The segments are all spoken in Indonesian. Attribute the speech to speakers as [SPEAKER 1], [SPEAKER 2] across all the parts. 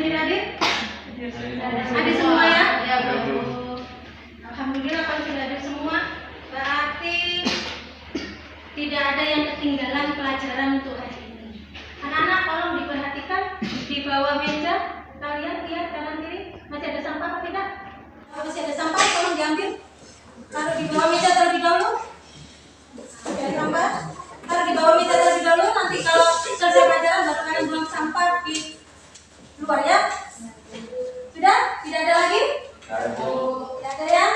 [SPEAKER 1] sendiri adik? Adik semua ya?
[SPEAKER 2] Ya, Bu.
[SPEAKER 1] Alhamdulillah kalau sudah ada semua, berarti tidak ada yang ketinggalan pelajaran untuk hari ini. Anak-anak tolong diperhatikan di bawah meja kalian lihat kanan kiri masih ada sampah atau tidak? Kalau masih ada sampah tolong diambil. Taruh di bawah meja terlebih dahulu. Ada sampah. Taruh di bawah meja terlebih dahulu. Nanti kalau selesai pelajaran baru kalian buang sampah di luar ya. Sudah? Tidak ada lagi? Tidak ada ya?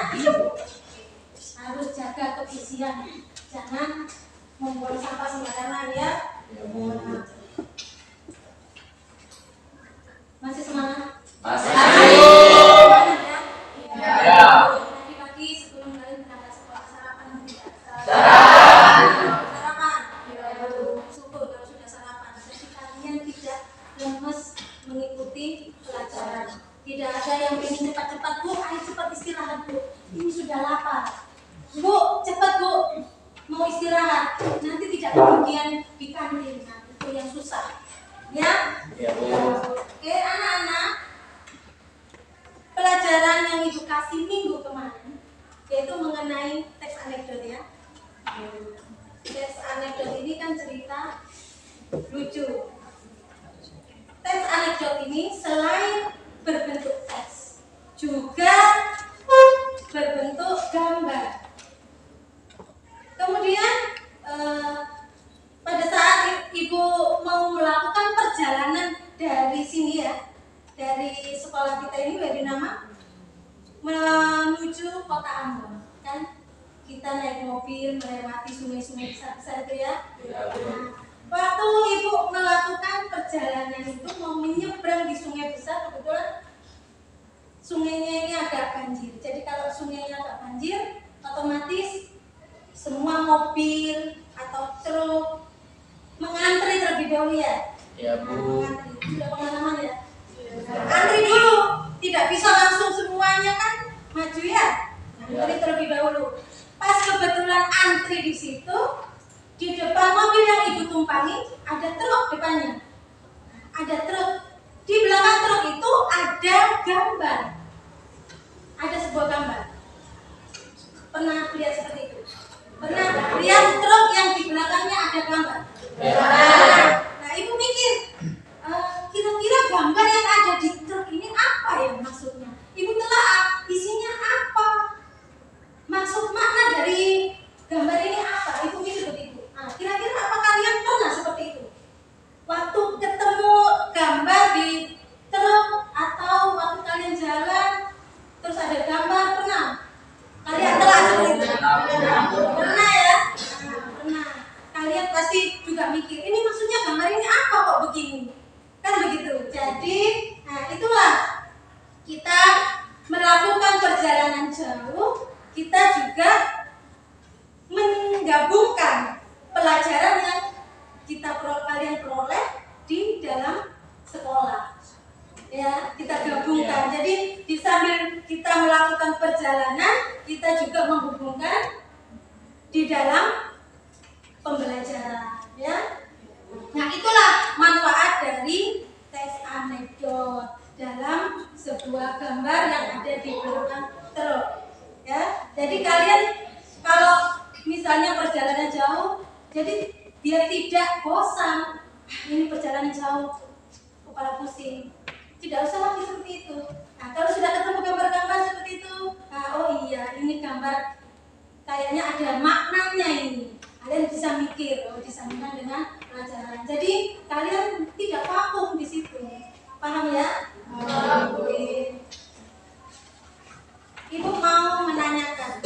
[SPEAKER 1] Harus jaga kebersihan. Jangan membuang sampah sembarangan ya. Masih semangat?
[SPEAKER 2] Masih.
[SPEAKER 1] Semangat ya?
[SPEAKER 2] Ya.
[SPEAKER 1] Tadi pagi sebelum kalian berangkat sekolah sarapan tidak? Sarapan. Syukur kalau sudah sarapan. Jadi kalian tidak lemes mengikuti pelajaran. Tidak ada yang ingin cepat-cepat, Bu, ayo cepat istirahat, Bu. Ini sudah lapar. Bu, cepat, Bu. Mau istirahat. Nanti tidak kebagian di kantin. Nah, itu yang susah. Ya?
[SPEAKER 2] Ya, Bu.
[SPEAKER 1] Oke, anak-anak. Pelajaran yang Ibu kasih minggu kemarin yaitu mengenai teks anekdot ya. Teks anekdot ini kan cerita lucu. Teks anekdot ini selain berbentuk teks juga berbentuk gambar. Kemudian pada saat Ibu mau melakukan perjalanan dari sini ya, dari sekolah kita ini beri nama menuju kota Ambon, kan kita naik mobil melewati sungai-sungai besar-besar itu ya. Nah, waktu Ibu melakukan perjalanan itu mau menyeberang di sungai besar, kebetulan sungainya ini agak banjir. Jadi kalau sungainya agak banjir, otomatis semua mobil atau truk mengantri terlebih dahulu ya.
[SPEAKER 2] Ya, Bu.
[SPEAKER 1] Mengantri. Sudah pengalaman ya? Antri dulu, tidak bisa langsung semuanya kan maju ya. Antri terlebih dahulu. Pas kebetulan antri di situ, di depan mobil yang Ibu tumpangi ada truk depannya. Ada truk. Di belakang truk itu ada gambar. Ada sebuah gambar. Pernah lihat seperti itu? Pernah lihat truk yang di belakangnya ada gambar? Nah, Ibu mikir, kira-kira gambar yang ada di truk ini apa ya maksudnya? Ibu telaah, isinya apa? Maksud makna dari gambar ini apa? Ibu mikir begitu. Nah, kira-kira apa kalian pernah seperti itu? Waktu ketemu gambar di truk atau waktu kalian jalan terus ada gambar, pernah? Kalian telah seperti itu? Pernah ya? Nah, pernah. Kalian pasti juga mikir, ini maksudnya gambar ini apa kok begini? Kan begitu. Jadi, nah itulah kita melakukan perjalanan jauh, kita juga menggabungkan pelajaran yang kalian peroleh di dalam sekolah. Ya, kita gabungkan. Jadi, di sambil kita melakukan perjalanan, kita juga menghubungkan di dalam pembelajaran, ya. Nah, itulah manfaat dari teks anekdot dalam sebuah gambar yang ada di belakang truk. Ya, jadi kalian kalau misalnya perjalanan jauh, jadi biar tidak bosan, ini perjalanan jauh, kepala pusing, tidak usah lagi seperti itu. Nah, kalau sudah ketemu gambar-gambar seperti itu, nah, oh iya, ini gambar kayaknya ada maknanya ini. Kalian bisa mikir, oh disambungkan dengan pelajaran. Jadi kalian tidak vakum di situ. Paham ya? Oke. Ibu mau menanyakan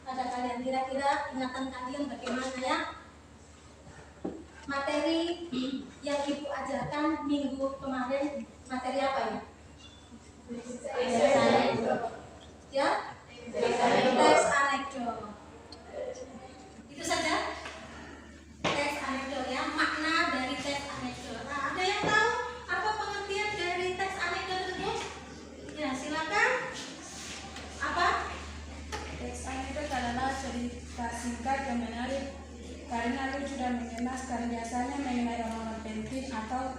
[SPEAKER 1] pada kalian, kira-kira ingatan kalian bagaimana ya? Materi yang Ibu ajarkan minggu kemarin, materi apa ya? Ya? Teks anekdot. Itu saja teks anekdot ya, makna dari teks anekdot. Nah, ada yang tahu apa pengertian dari teks anekdot tersebut? Ya, silakan. Apa?
[SPEAKER 3] Teks anekdot adalah cerita singkat yang menarik karena lucu dan mengemaskan, biasanya mengenai orang-orang penting atau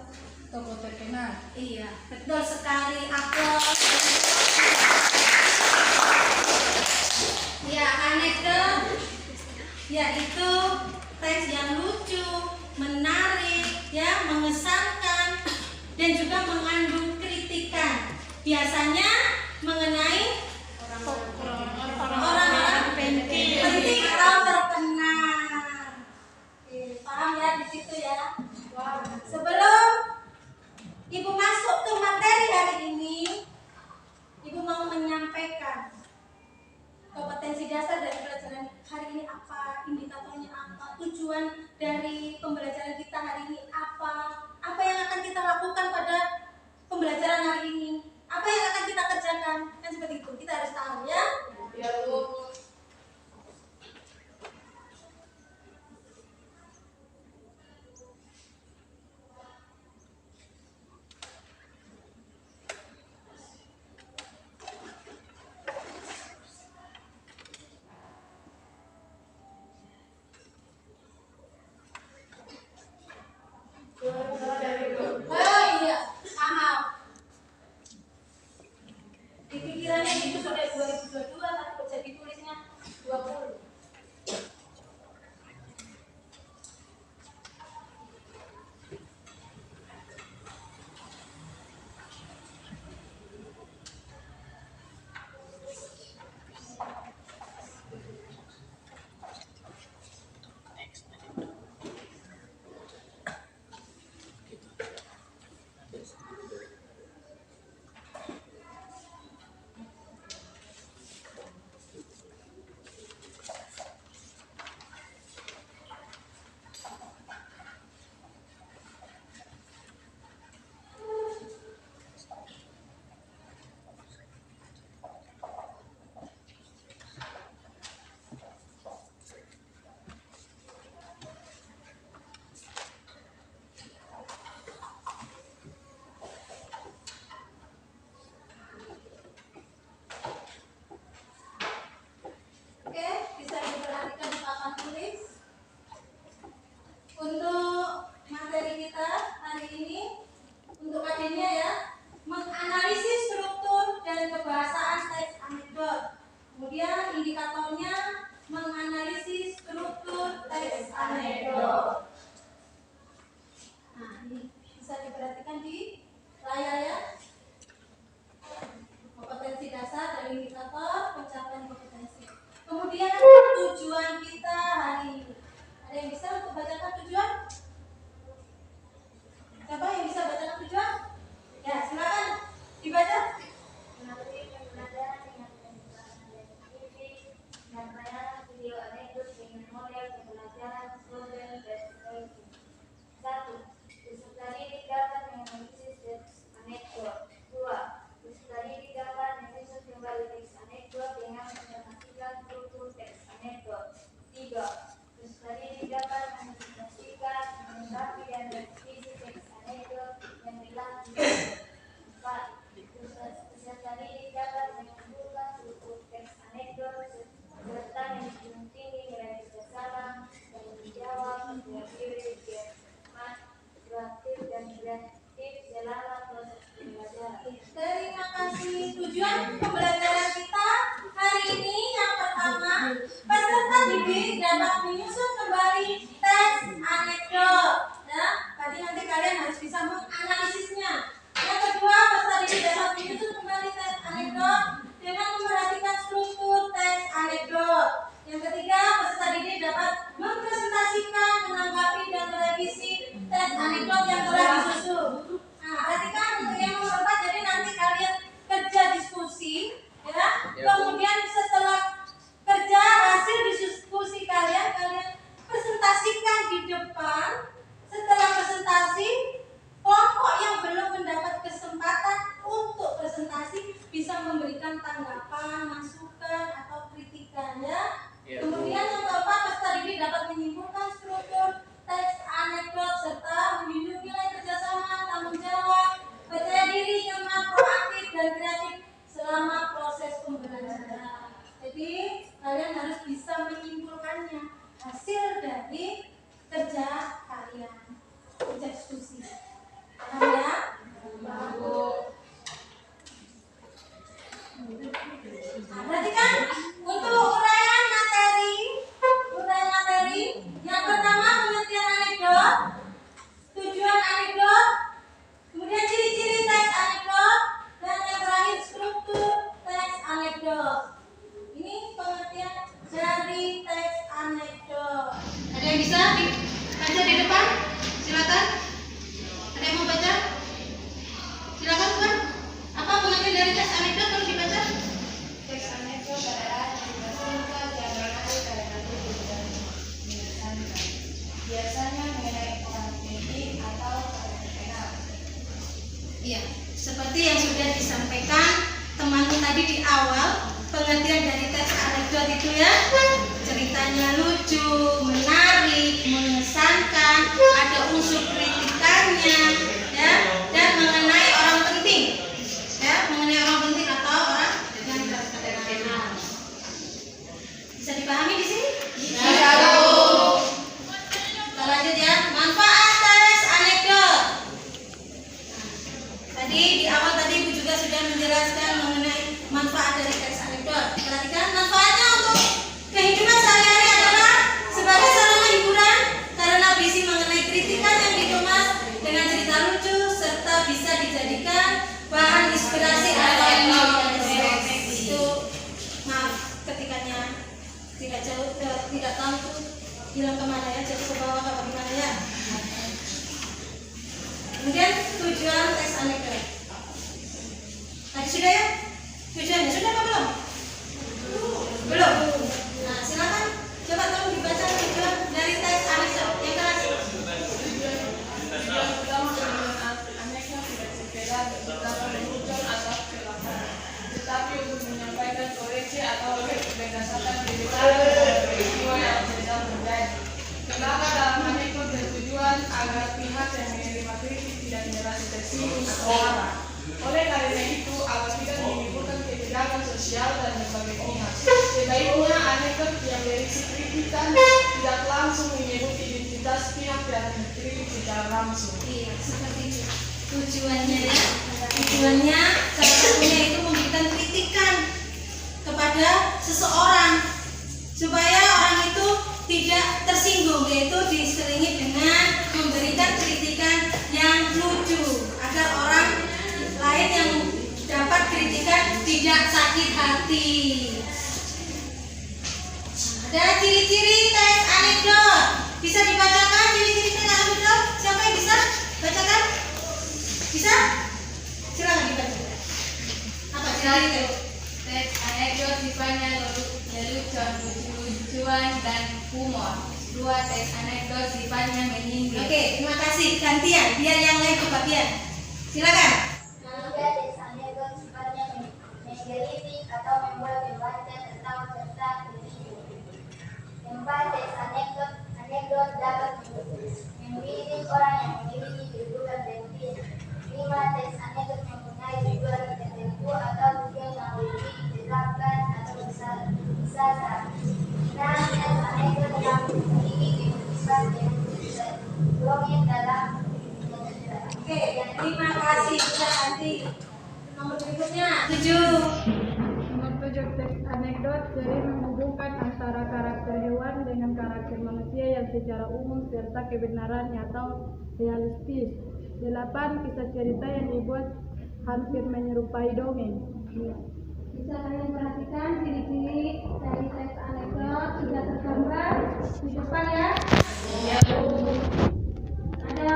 [SPEAKER 3] Toko terkenal.
[SPEAKER 1] Iya, betul sekali. Aplaus. Ya, anekdot yaitu teks yang lucu, menarik, ya, mengesankan, dan juga mengandung kritikan. Biasanya mengenai orang-orang penting atau terkenal. Oke, paham ya di situ ya. Sebelum Ibu masuk ke materi hari ini, Ibu mau menyampaikan kompetensi dasar dari pelajaran hari ini apa, indikatornya apa, tujuan dari pembelajaran kita hari ini apa yang akan kita lakukan pada pembelajaran hari ini, apa yang akan kita kerjakan, kan seperti itu. Kita harus tahu ya.
[SPEAKER 2] Ya, Bu.
[SPEAKER 1] Oh iya, paham. Di pikirannya itu sudah 2022 tapi kok jadi tulisnya 20. Oke, bisa diperhatikan di papan tulis. Untuk materi kita hari ini, untuk adanya ya, menganalisis struktur dan kebahasaan teks anekdot. Kemudian indikatornya menganalisis struktur teks anekdot. Nah, ini bisa diperhatikan di layar ya. Kompetensi dasar dan indikator pencapaian kompetensi. Kemudian tujuan kita hari ini. Ada yang bisa untuk bacakan tujuan? Siapa yang bisa bacakan tujuan? Ya, silakan dibaca.
[SPEAKER 4] Mengikuti pembelajaran dengan penggunaan TV dan layanan video anekdot dengan model pembelajaran slogan dan strategi. 1. Peserta didik dapat menganalisis teks anekdot. 2. Peserta didik dapat menyusun kembali teks anekdot dengan memperhatikan struktur teks anekdot. 3. Peserta didik dapat mengintegrasikan, melengkapi dan merevisi teks anekdot yang dilakukan. 4. Peserta didik dapat mengumpulkan struktur teks anekdot serta manajemen tinggi nilai kerjasama dan menjawab pertanyaan cermat, proaktif dan kreatif selama proses pembelajaran.
[SPEAKER 1] Terima kasih. Tujuan pembelajaran kita hari ini yang pertama, peserta didik dapat menyusun kembali teks anekdot. Ya, tadi nanti kalian harus bisa menganalisisnya. Yang kedua, peserta didik dapat menyusun kembali teks anekdot dengan memperhatikan struktur teks anekdot. Yang ketiga, peserta didik dapat mempresentasikan, menanggapi dan merevisi teks anekdot yang telah disusun. Nah, perhatikan untuk yang nomor 4, jadi nanti kalian kerja diskusi, ya. Kemudian setelah kerja hasil diskusi kalian presentasikan di depan. Setelah presentasi, kelompok yang belum mendapat kesempatan untuk presentasi bisa memberikan tanggapan, masukan atau kritikan ya. Kemudian yang keempat, peserta didik dapat menyimpulkan struktur teks anekdot serta menunjukkan nilai kerjasama, tanggung jawab, percaya diri, cermat, proaktif dan kreatif selama proses pembelajaran. Jadi kalian harus bisa menyimpulkannya hasil dari kerja kalian, kerja diskusi. Paham ya? Nah, berarti kan untuk uraian materi yang pertama pengertian anekdot, tujuan anekdot, kemudian ciri-ciri teks anekdot, dan yang terakhir struktur teks anekdot. Ini pengertian dari teks anekdot. Ada yang bisa dibaca di depan? Silakan. Ada yang mau baca? Silakan, Tuan. Apa pengertian dari teks anekdot harus dibaca?
[SPEAKER 3] Teks anekdot adalah cerita singkat yang menarik karena tujuan dan mengesankan. Biasanya mengenai orang penting atau orang terkenal.
[SPEAKER 1] Iya, seperti yang sudah disampaikan temanku tadi di awal, pengertian dari teks anekdot itu ya, ceritanya lucu, menarik, mengesankan, ada unsur kritikannya, ya, dan mengenai orang penting, ya, mengenai orang penting atau orang yang terkenal. Bisa dipahami di sini? Bisa. Kita lanjut ya, manfaat teks anekdot. Tadi di awal tadi Ibu juga sudah menjelaskan mengenai manfaat dari teks anekdot. Perhatikan manfaatnya untuk kehidupan sehari-hari adalah sebagai sarana hiburan karena berisi mengenai kritikan yang dikemas dengan cerita lucu serta bisa dijadikan bahan inspirasi atau inovasi. Itu maaf ketikanya tidak jauh tidak tahu tuh hilang kemana ya, jatuh ke bawah atau gimana ya. Kemudian tujuan teks anekdot. Tadi sudah ya? Tujuannya sudah apa belum? Belum. Nah, silakan coba tolong dibaca tujuan dari teks anekdot yang terakhir.
[SPEAKER 3] Tujuan utama penggunaan anekdot tidak sekedar betapa lelucon atau kelaparan, tetapi untuk menyampaikan koreksi atau berdasarkan kebenaran peristiwa yang sedang terjadi. Kenapa dalam anekdot bertujuan agar pihak yang menerima kritik tidak merasa tersinggung atau marah. Oleh karena itu, agar tidak menimbulkan ketegangan sosial dan berbagai pihak, sebaiknya anekdot yang berisi kritikan tidak langsung menyebut identitas pihak yang dikritik secara langsung.
[SPEAKER 1] Iya, seperti itu. Tujuannya ya. Tujuannya salah satunya itu memberikan kritikan kepada seseorang supaya orang itu tidak tersinggung, yaitu diselingi dengan memberikan kritikan yang lucu agar orang lain yang dapat kritikan tidak sakit hati. Ada ciri-ciri teks anekdot. Bisa dibacakan ciri-ciri teks anekdot? Siapa yang bisa bacakan? Bisa? Silakan dibaca. Apa ciri-ciri?
[SPEAKER 3] Teks anekdot sifatnya lelucon, lucu-lucuan, dan humor. Dua, teks anekdot sifatnya menyindir.
[SPEAKER 1] Oke, terima kasih. Gantian, biar yang lain kebagian. Silakan.
[SPEAKER 4] Tiga, teks anekdot sifatnya menggelitik atau membuat membaca tentang cerita individu. Empat, teks anekdot dapat mendidik orang yang memiliki kedudukan penting. Lima, teks anekdot mempunyai tujuan tertentu atau tujuan yang lebih ditetapkan atau disasar. Enam, teks anekdot yang memiliki keputusan yang dongeng dalam cerita.
[SPEAKER 1] Oke, terima kasih. Bisa ganti. Nomor berikutnya 7.
[SPEAKER 3] Nomor 7, teks anekdot sering menghubungkan antara karakter hewan dengan karakter manusia yang secara umum serta kebenarannya atau realistis. 8, kisah cerita yang dibuat hampir menyerupai dongeng.
[SPEAKER 1] Bisa kalian perhatikan ciri-ciri dari teks anekdot sudah tergambar di depan ya.
[SPEAKER 3] Iya.
[SPEAKER 1] Ada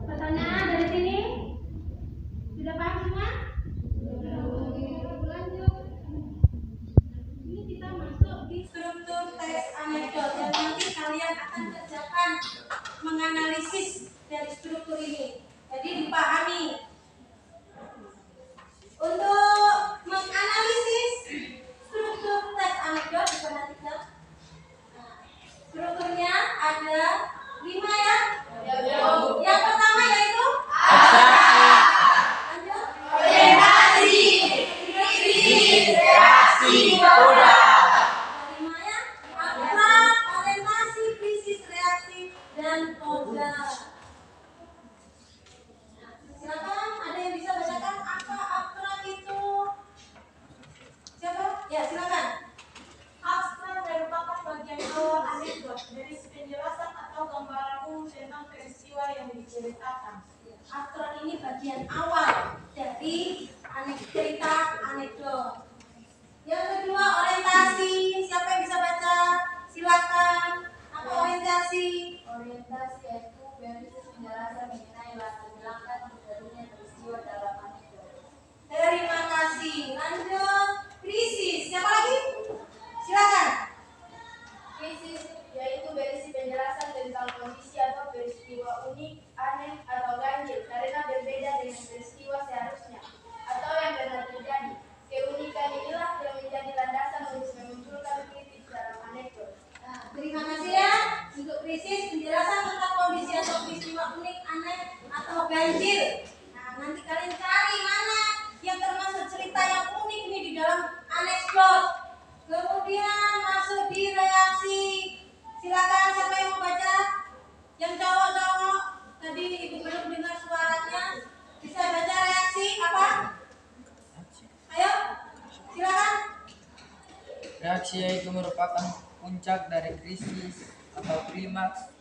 [SPEAKER 1] pertanyaan dari sini? Sudah paham semua? Lanjut. Ini kita masuk di struktur teks anekdot yang nanti kalian akan kerjakan menganalisis dari struktur ini. Jadi dipahami. Untuk menganalisis struktur teks anekdot diperhatikan. Nah, strukturnya ada 5 ya. Yang pertama belakang. Aturan ini bagian awal dari cerita anekdot. Yang kedua, orientasi. Siapa yang bisa baca? Silakan. Apa orientasi?
[SPEAKER 4] Orientasi yaitu berisi penjelasan mengenai latar belakang terjadinya peristiwa dalam anekdot.
[SPEAKER 1] Terima kasih. Lanjut. Krisis. Siapa lagi? Silakan.
[SPEAKER 4] Krisis yaitu berisi penjelasan tentang kondisi atau peristiwa unik, aneh, atau ganjil karena berbeda dengan peristiwa seharusnya atau yang benar terjadi. Keunikan inilah yang menjadi landasan untuk memunculkan kritik dalam anekdot.
[SPEAKER 1] Nah, terima kasih ya. Untuk krisis, penjelasan tentang kondisi atau peristiwa unik, aneh, atau ganjil. Nah, nanti kalian cari mana yang termasuk cerita yang unik ini di dalam anekdot. Kemudian masuk di reaksi. Silakan, siapa yang mau baca? Yang cowok-cowok, tadi ibu belum dengar suaranya. Bisa baca reaksi apa? Ayo, silakan.
[SPEAKER 5] Reaksi yaitu merupakan puncak dari krisis atau klimaks,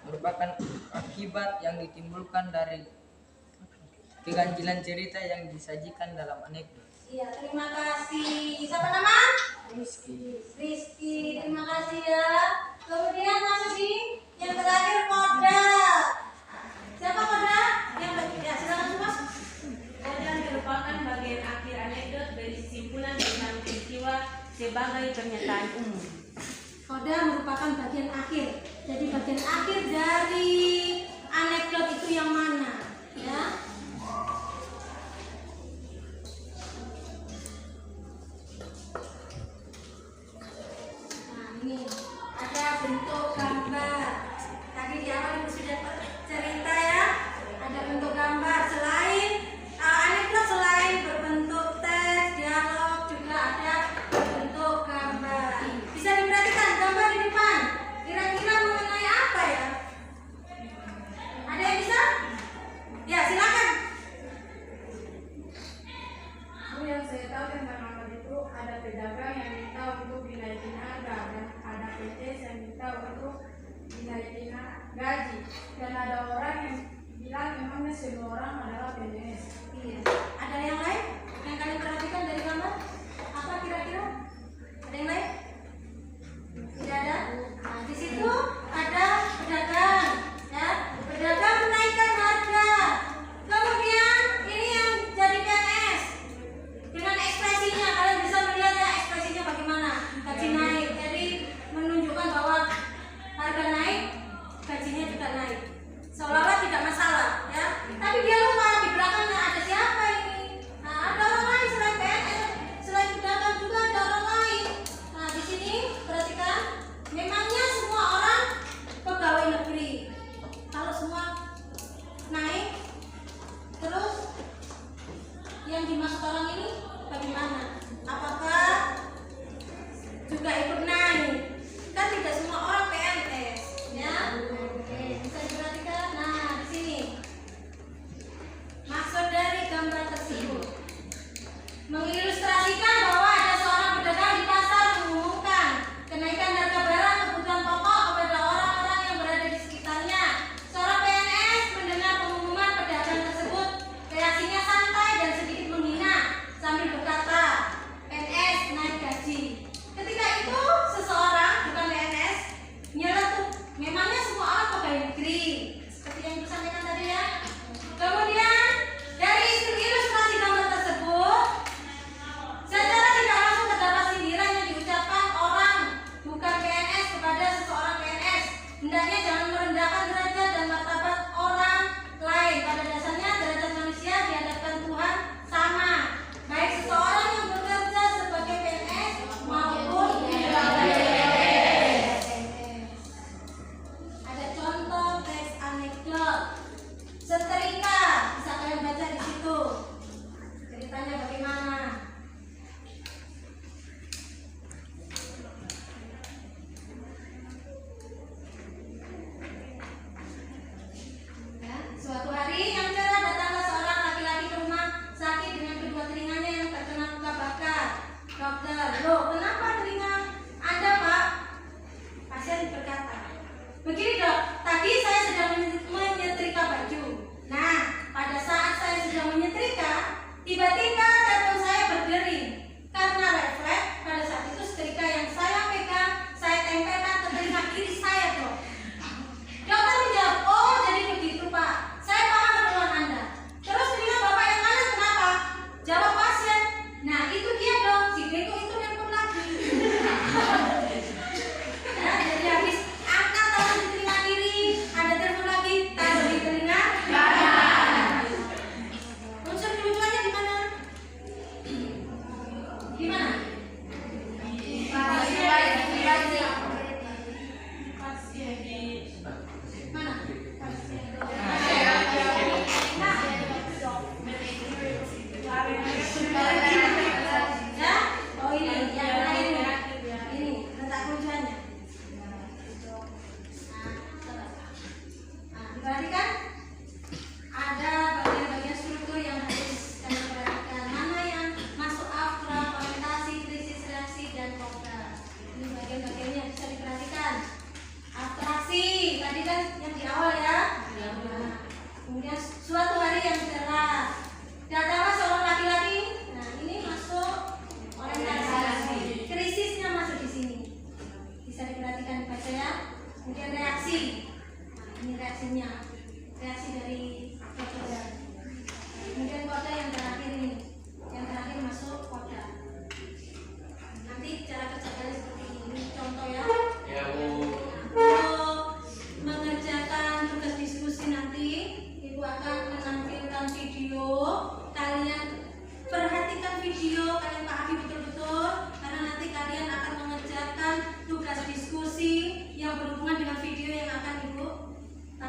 [SPEAKER 5] merupakan akibat yang ditimbulkan dari keganjilan cerita yang disajikan dalam anekdot.
[SPEAKER 1] Iya, terima kasih. Siapa nama? Rizky. Rizky, terima kasih ya. Kemudian masuk di yang terakhir, koda. Siapa koda? Yang ya, silakan semua.
[SPEAKER 6] Koda merupakan bagian akhir anekdot berisi simpulan tentang peristiwa sebagai pernyataan umum.
[SPEAKER 1] Koda merupakan bagian akhir. Jadi bagian akhir dari anekdot itu yang mana? Ya. Nah, ini ada bentuk gambar. Tadi di awal ibu sudah cerita ya. Ada bentuk gambar. Selain anekdot, selain berbentuk teks, dialog, juga ada bentuk gambar. Bisa diperhatikan gambar di depan. Kira-kira mengenai apa ya? Ada yang bisa? Ya, silakan.
[SPEAKER 3] Yang saya tahu tentang amal itu ada pedagang yang minta untuk dinaikin harga dan ada PTS yang minta untuk dinaikin gaji dan ada orang yang bilang memangnya semua orang adalah PNS.
[SPEAKER 1] Iya. Ada yang lain yang kalian perhatikan dari gambar? Apa kira-kira? Ada yang lain? Tidak ada. Nah, di situ ada pedagang, ya. Pedagang menaikkan harga. Kemudian ini yang jadi PNS. Dengan ekspresinya kalian bisa melihat ya ekspresinya bagaimana. Gaji naik. Jadi menunjukkan bahwa harga naik, gajinya juga naik. Seolah-olah tidak masalah, ya. Tapi dia lupa di belakangnya ada siapa ini. Nah, apa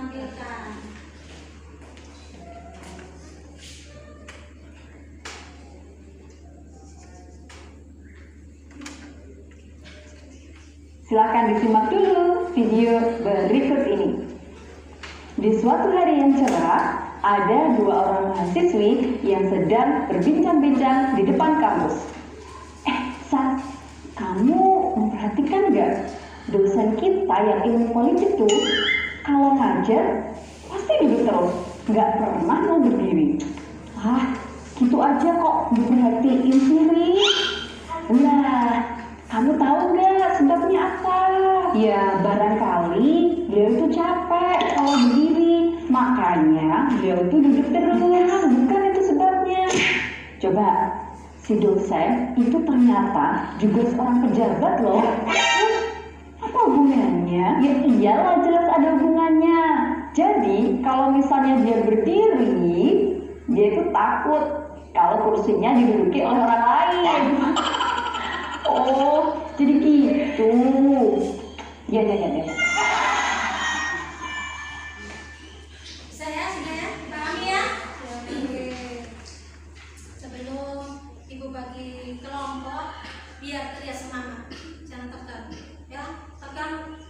[SPEAKER 1] tampilkan.
[SPEAKER 7] Silakan disimak dulu video berikut ini. Di suatu hari yang cerah, ada dua orang mahasiswi yang sedang berbincang-bincang di depan kampus. Sat, kamu memperhatikan nggak? Dosen kita yang ilmu politik tuh, kalau ngajar pasti duduk terus, nggak pernah mau berdiri. Gitu aja kok diperhatiin sendiri. Nah, kamu tahu nggak sebabnya apa? Ya, barangkali beliau itu capek kalau berdiri, makanya beliau itu duduk terus. Bukan itu sebabnya. Coba, si dosen itu ternyata juga seorang pejabat loh. Apa hubungannya? Ya iyalah, jelas ada hubungannya. Jadi, kalau misalnya dia berdiri, dia itu takut kalau kursinya diduduki oleh orang lain. Oh, jadi gitu. Ya.
[SPEAKER 1] Sudah ya? Pahami ya? Oke. Sebelum Ibu bagi kelompok, biar terlihat semangat. Jangan tegang. Ya, tegang.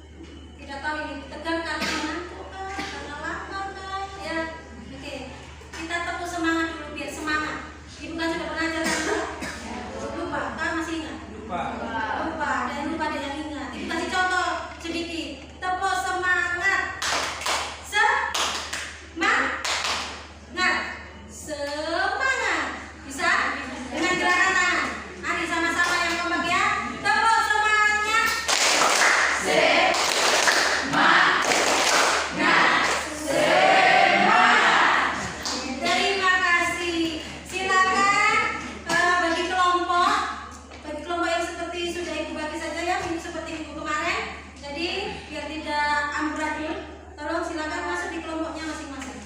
[SPEAKER 1] Tidak tahu ini tegang karena mengantuk kah? Karena lapar kah? Ya, oke. Kita tepuk semangat dulu biar semangat. Ibu kan sudah pernah ajar kan? Lupa, kan masih ingat? Lupa, dan lupa ada yang ingat. Ibu kasih contoh sedikit. Tepuk semangat. Semangat. Bisa? Dengan gerakan tangan. Mari sama-sama yang kompak ya. Tepuk semangat. Terima kasih. Silakan bagi kelompok yang seperti sudah Ibu bagi saja ya, ini seperti Ibu kemarin. Jadi biar tidak amburadul, tolong silakan masuk di kelompoknya masing-masing.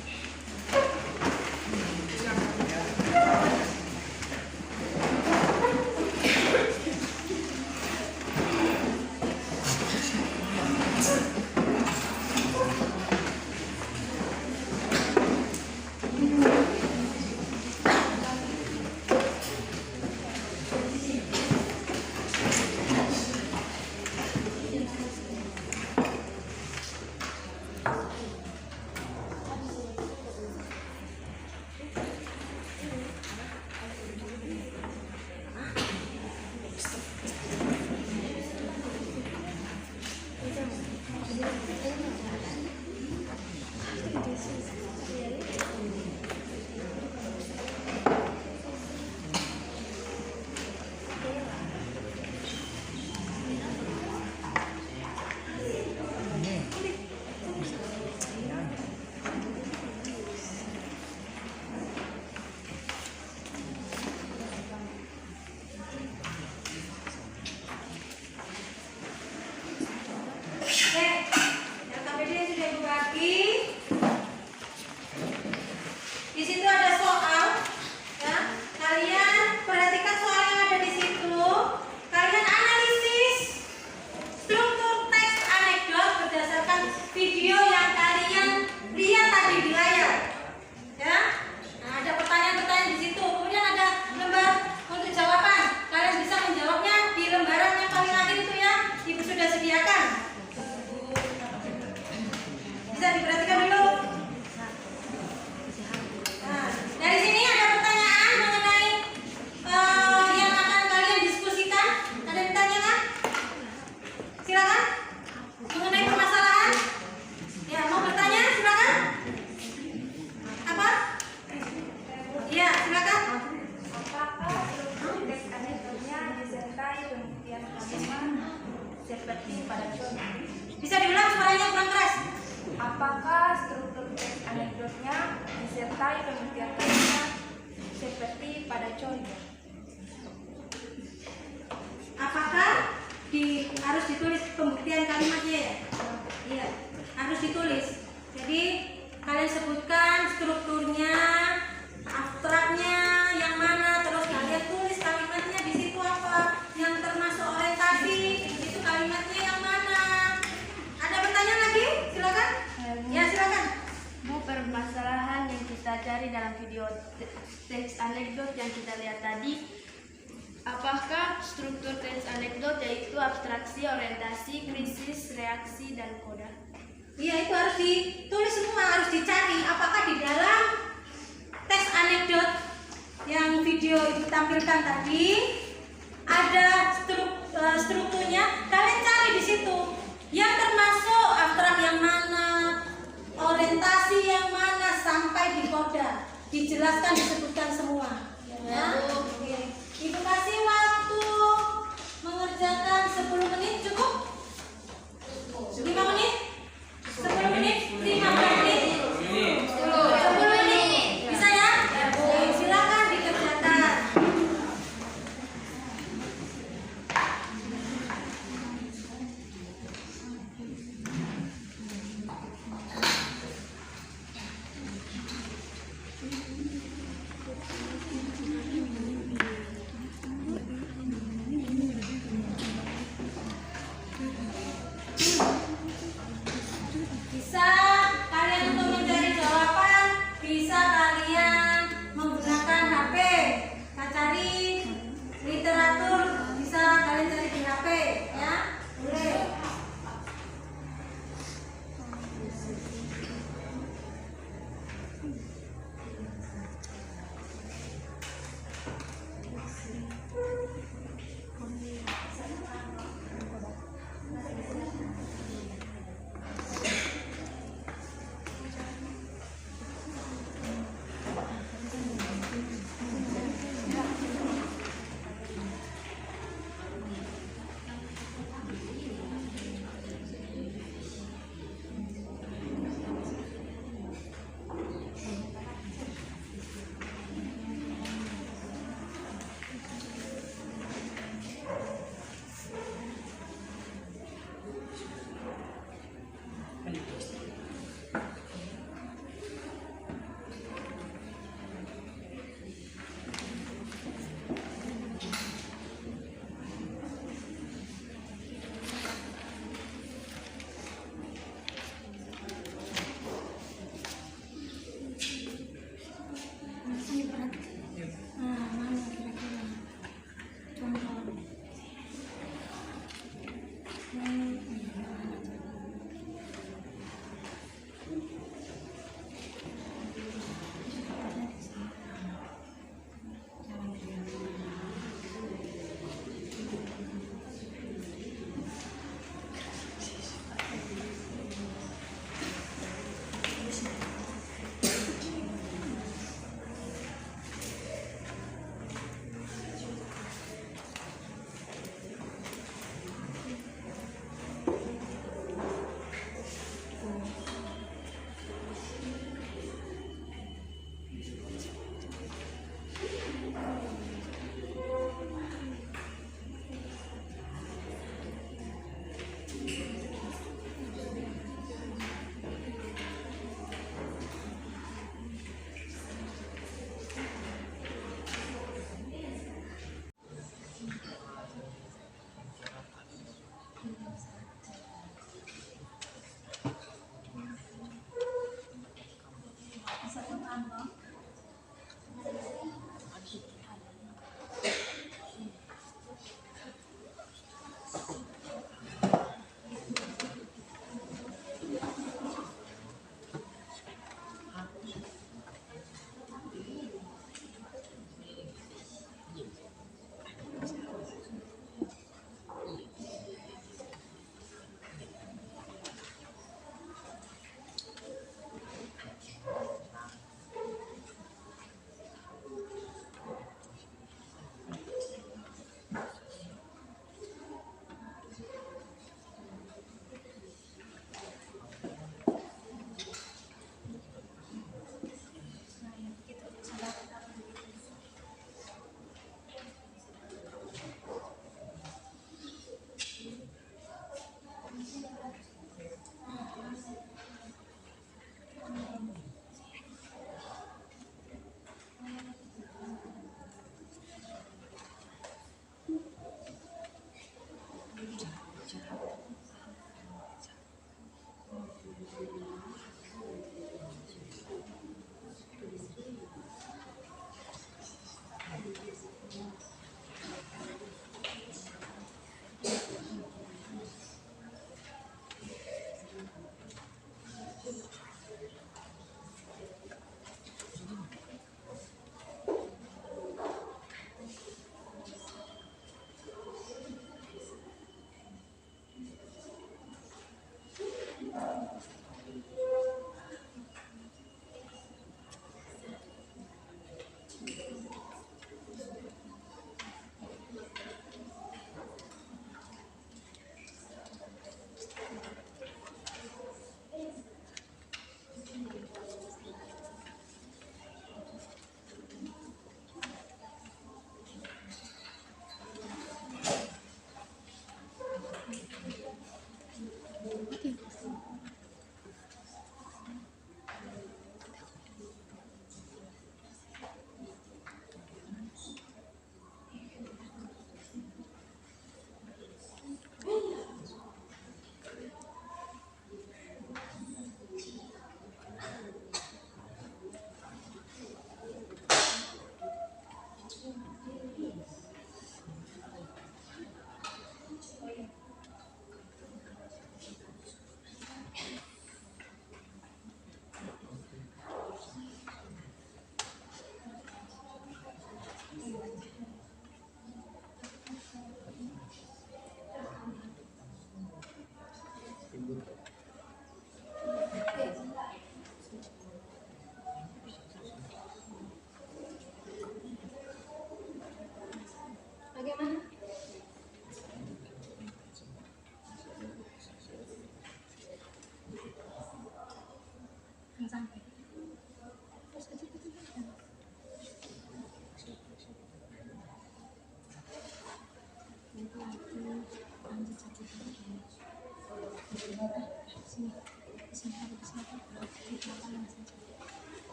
[SPEAKER 1] Bisa diulang suaranya kurang keras.
[SPEAKER 8] Apakah struktur teks anekdotnya disertai pembuktian kalimat seperti pada contoh?
[SPEAKER 1] Apakah harus ditulis pembuktian kalimatnya ya? Iya, harus ditulis. Jadi kalian sebutkan strukturnya, abstraknya yang mana, terus kalian tulis kalimatnya di situ apa, yang termasuk orientasi itu kalimatnya yang mana. Ada pertanyaan lagi? Silakan. Ya silakan.
[SPEAKER 8] teks anekdot yang kita lihat tadi, apakah struktur teks anekdot yaitu abstraksi, orientasi, krisis, reaksi, dan koda?
[SPEAKER 1] Iya, itu harus ditulis semua, harus dicari apakah di dalam teks anekdot yang video itu tampilkan tadi ada strukturnya. Kalian cari di situ yang termasuk abstrak yang mana, orientasi yang mana, sampai di koda dijelaskan, disebutkan semua ya. Ibu kasih waktu mengerjakan 10 menit, cukup? 5 menit? 10 menit? 15 menit? 10 menit? Bisa ya? Silakan dikerjakan.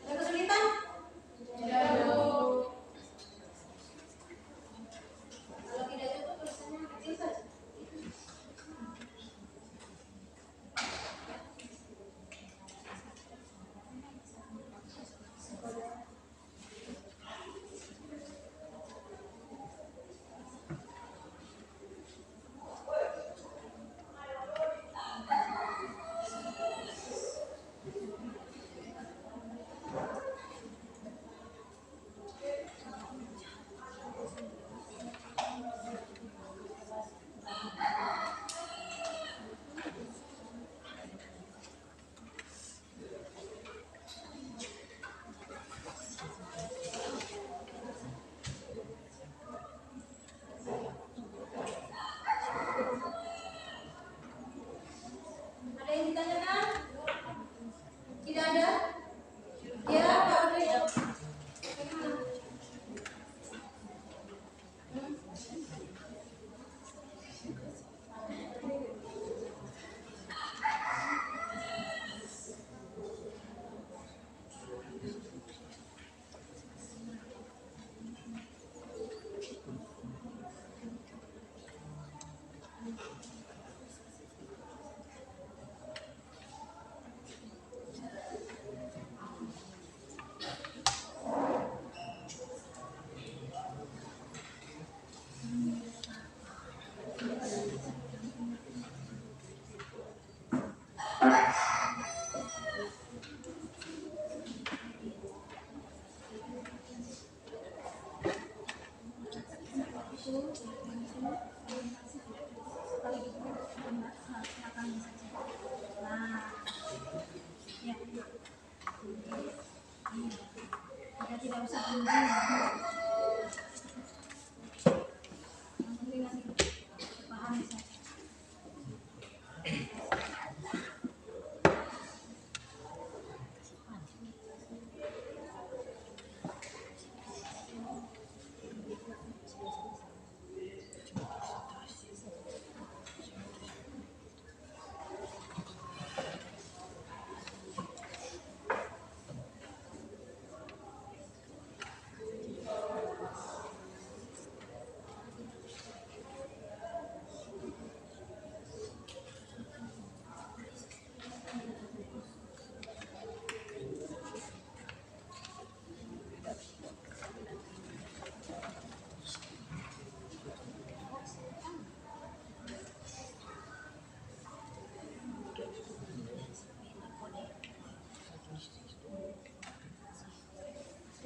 [SPEAKER 1] Ada kesulitan? Kalau tidak cukup tulisannya kecil saja. Ada yang ditanyakan? Tidak ada? Ya, Pak Odri. Bagaimana? Kita tidak usah berunding. Yang penting nanti pahami saja.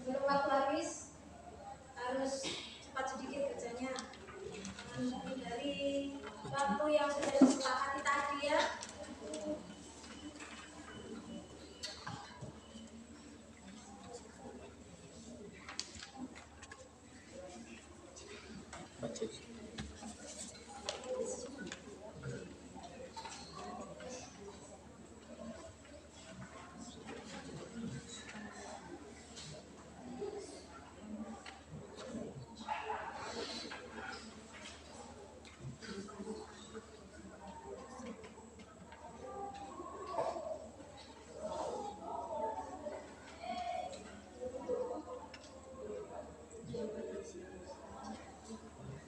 [SPEAKER 1] Sebelum waktu habis harus cepat sedikit kerjanya. Jangan lebih dari waktu yang sudah disepakati tadi ya.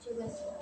[SPEAKER 1] Coba.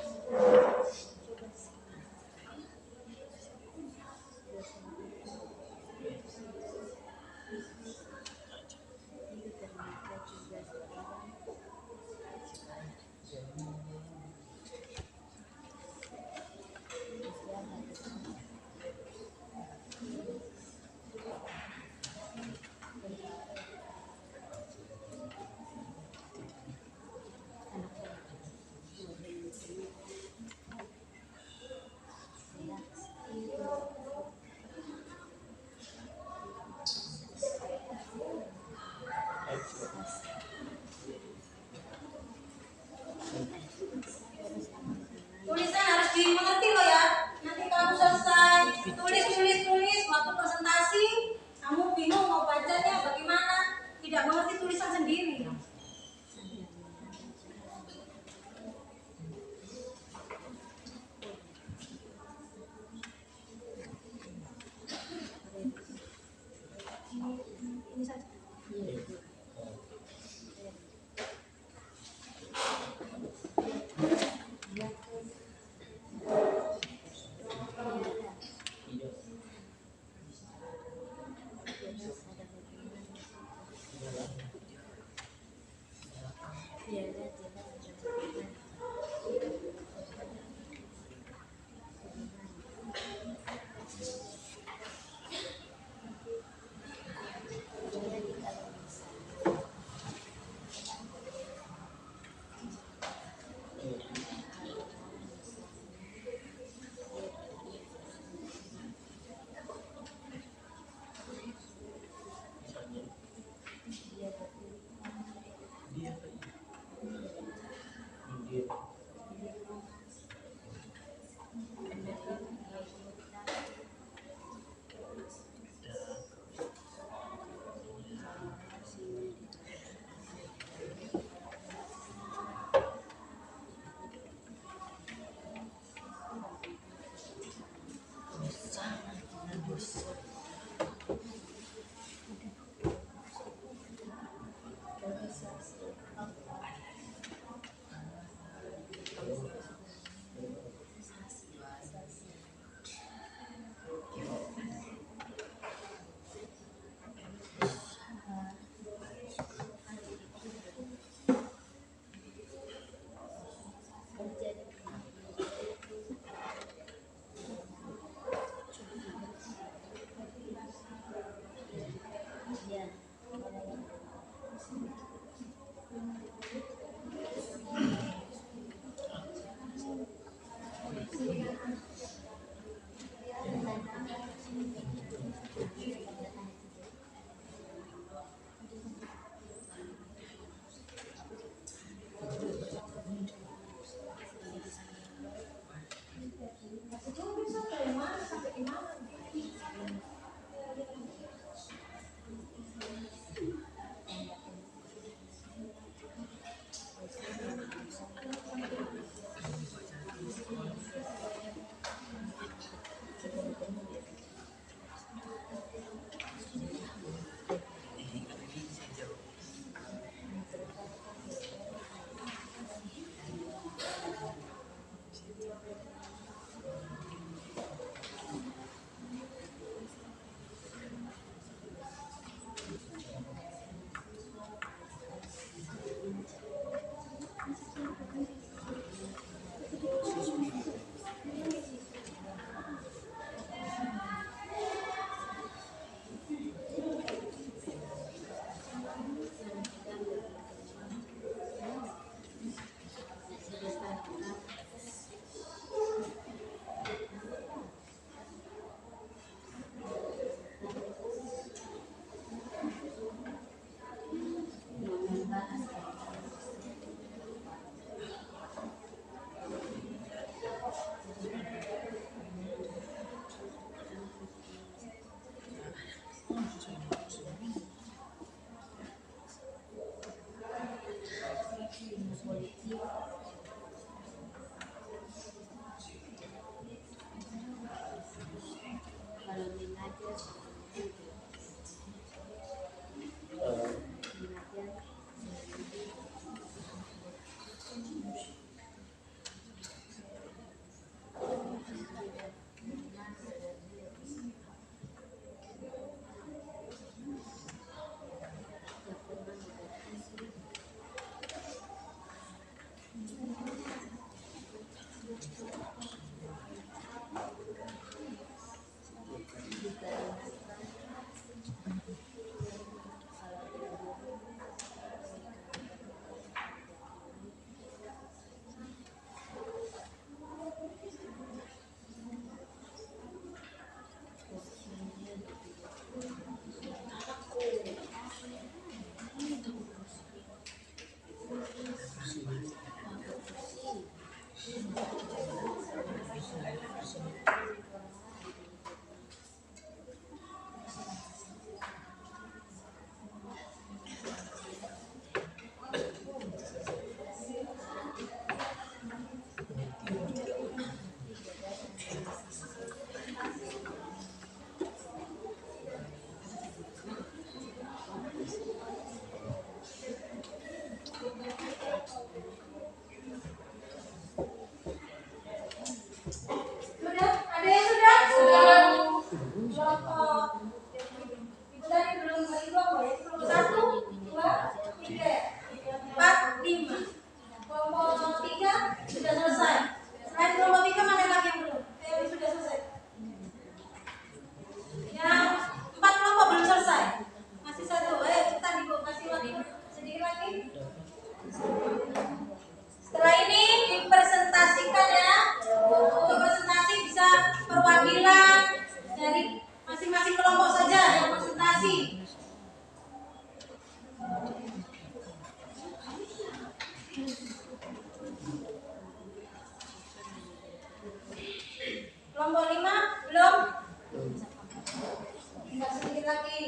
[SPEAKER 1] Sudah? Ada yang sudah? Sudah. Kelompok. Itu tadi belum bagi kelompok ya. Kelompok 1, 2, 3, 4, 5. Kelompok 3 sudah selesai. Selain kelompok 3 mana lagi yang belum? Teori sudah selesai. Yang 4 kelompok belum selesai. Masih 1. Kita kasih waktu sedikit lagi. Setelah ini dipresentasikan ya. Untuk presentasi bisa perwakilan dari masing-masing kelompok saja yang presentasi. Kelompok 5 belum? Tinggal sedikit lagi.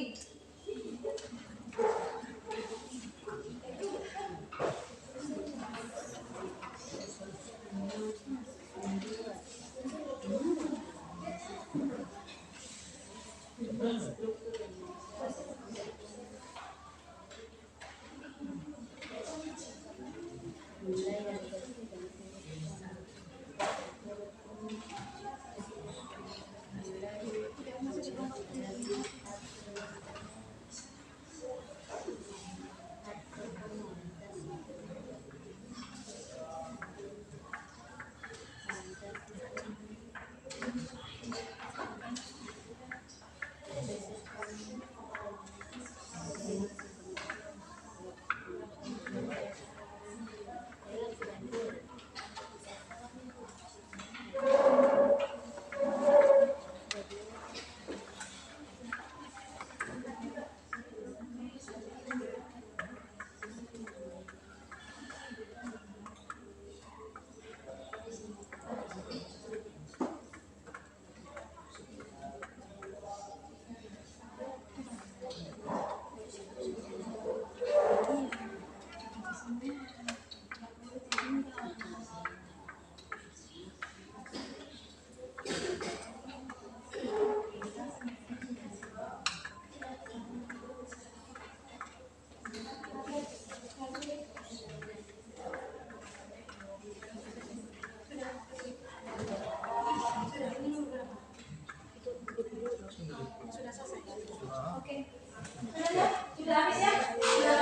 [SPEAKER 1] Sudah habis ya? Sudah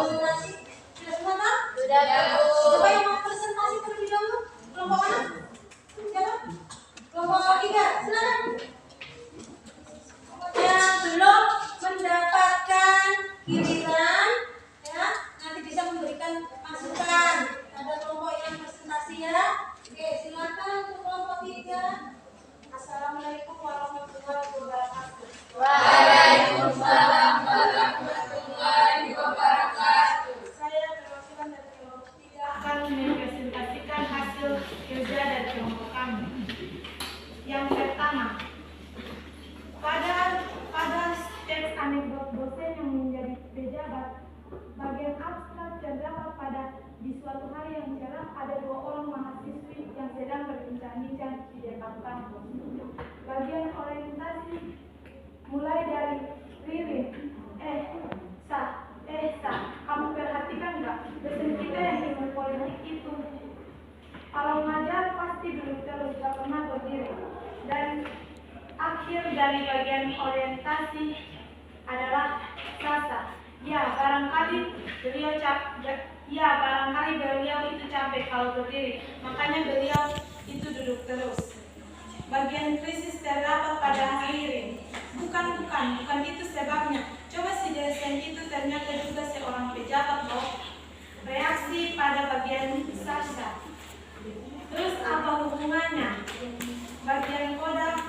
[SPEAKER 1] presentasi? Sudah semua tak? Sudah. Siapa yang mau presentasi terlebih dahulu? Kelompok mana? Siapa? Kelompok 3. Silakan. Yang belum mendapatkan giliran, ya, nanti bisa memberikan masukan. Ada kelompok yang presentasi ya. Oke, silakan untuk kelompok 3. Assalamualaikum warahmatullahi wabarakatuh.
[SPEAKER 3] Waalaikumsalam warahmatullahi wabarakatuh.
[SPEAKER 1] Saya perwakilan dari kelompok 3
[SPEAKER 9] akan mempresentasikan hasil kerja dari kelompok kami. Yang pertama, pada teks anekdot dosen yang menjadi pejabat, bagian abstrak terdapat pada di suatu hari yang cerah ada 2 orang mahasiswi yang sedang berbincang-bincang di depan kampus. Bagian orientasi mulai dari Ririn, Sa, kamu perhatikan nggak? Dosen kita yang ilmu politik itu kalau ngajar pasti duduk terus, gak pernah berdiri. Dan akhir dari bagian orientasi adalah Sasa. Ya, barangkali beliau itu capek kalau berdiri. Makanya beliau itu Bagian koda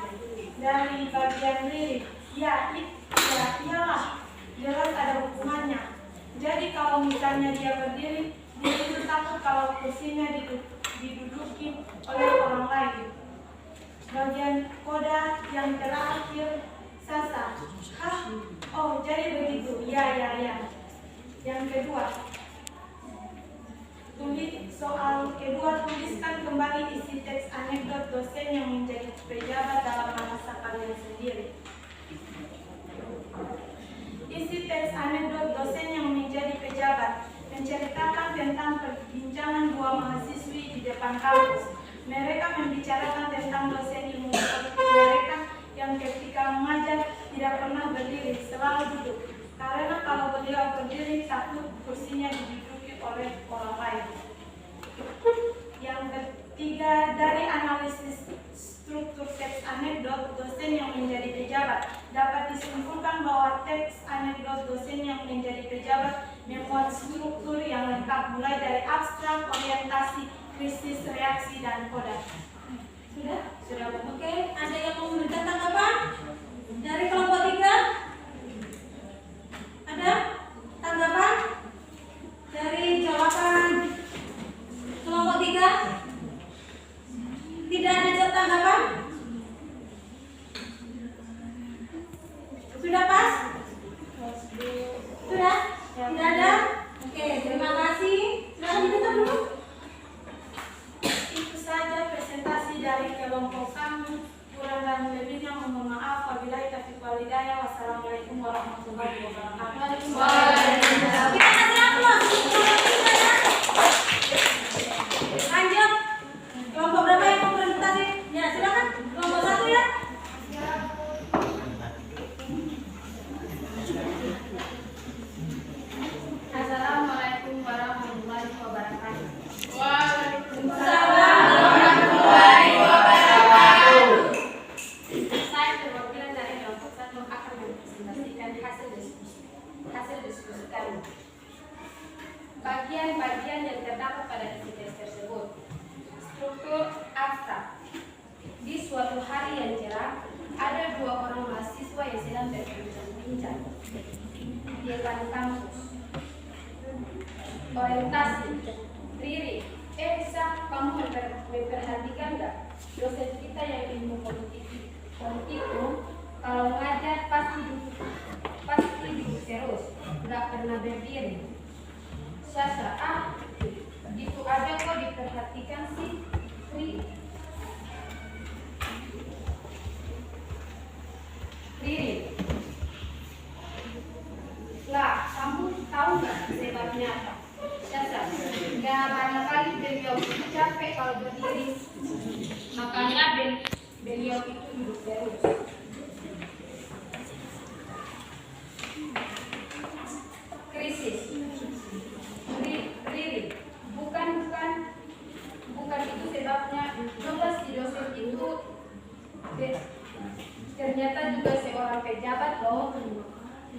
[SPEAKER 9] dari bagian lirik, ya iyalah, jelas ada hubungannya. Jadi kalau misalnya dia berdiri, dia itu takut kalau kursinya diduduki oleh orang lain. Bagian koda yang terakhir, sasa. Hah? Oh, jadi begitu. Ya. Yang kedua, tuliskan kembali isi teks anekdot dosen yang menjadi pejabat dalam bahasa kalian sendiri. Isi teks anekdot dosen yang menjadi pejabat menceritakan tentang perbincangan dua mahasiswi di depan kampus. Mereka membicarakan tentang dosen ilmu politik mereka yang ketika mengajar tidak pernah berdiri, selalu duduk. Karena kalau beliau berdiri, takut kursinya diduduki oleh orang lain. Yang ketiga, dari analisis struktur teks anekdot dosen yang menjadi pejabat, dapat disimpulkan bahwa teks anekdot dosen yang menjadi pejabat memuat struktur yang lengkap, mulai dari abstrak, orientasi, krisis, reaksi, dan koda. Sudah.
[SPEAKER 1] Oke, ada yang mau memberikan tanggapan dari kelompok 3? Ada tanggapan dari jawaban kelompok 3? Tidak ada tanggapan? Sudah pas? Sudah? Tidak ada? Oke, terima kasih. Silakan ditutup dulu.
[SPEAKER 9] Itu saja presentasi dari kelompok kami. Kurang dan lebihnya mohon maaf. Wabillahi taufiq wal hidayah. Wassalamualaikum warahmatullahi wabarakatuh.
[SPEAKER 1] Kita kasih aplaus. Lanjut. Kelompok berapa yang mau presentasi? Ya, silakan. Kelompok 1 ya.
[SPEAKER 8] Assalamualaikum warahmatullahi wabarakatuh.
[SPEAKER 1] Waalaikumsalam warahmatullahi wabarakatuh.
[SPEAKER 8] Saya perwakilan dari kelompok 1 akan mempresentasikan hasil diskusi kami. Bagian-bagian yang terdapat pada isi tes tersebut. Struktur abstrak. Di suatu hari yang cerah, ada dua orang mahasiswa yang sedang berbincang-bincang di depan kampus. Orientasi. Riri, bisa kamu memperhatikan nggak dosen kita yang ilmu politik itu kalau ngajar pasti duduk terus, nggak pernah berdiri. Sasa, itu aja kok diperhatikan sih. Riri, lah kamu tahu nggak sebabnya apa? Sasa, nggak barangkali beliau itu capek kalau berdiri, makanya beliau itu duduk terus. Krisis. Riri, bukan itu sebabnya. Coba si dosen itu ternyata juga seorang pejabat loh.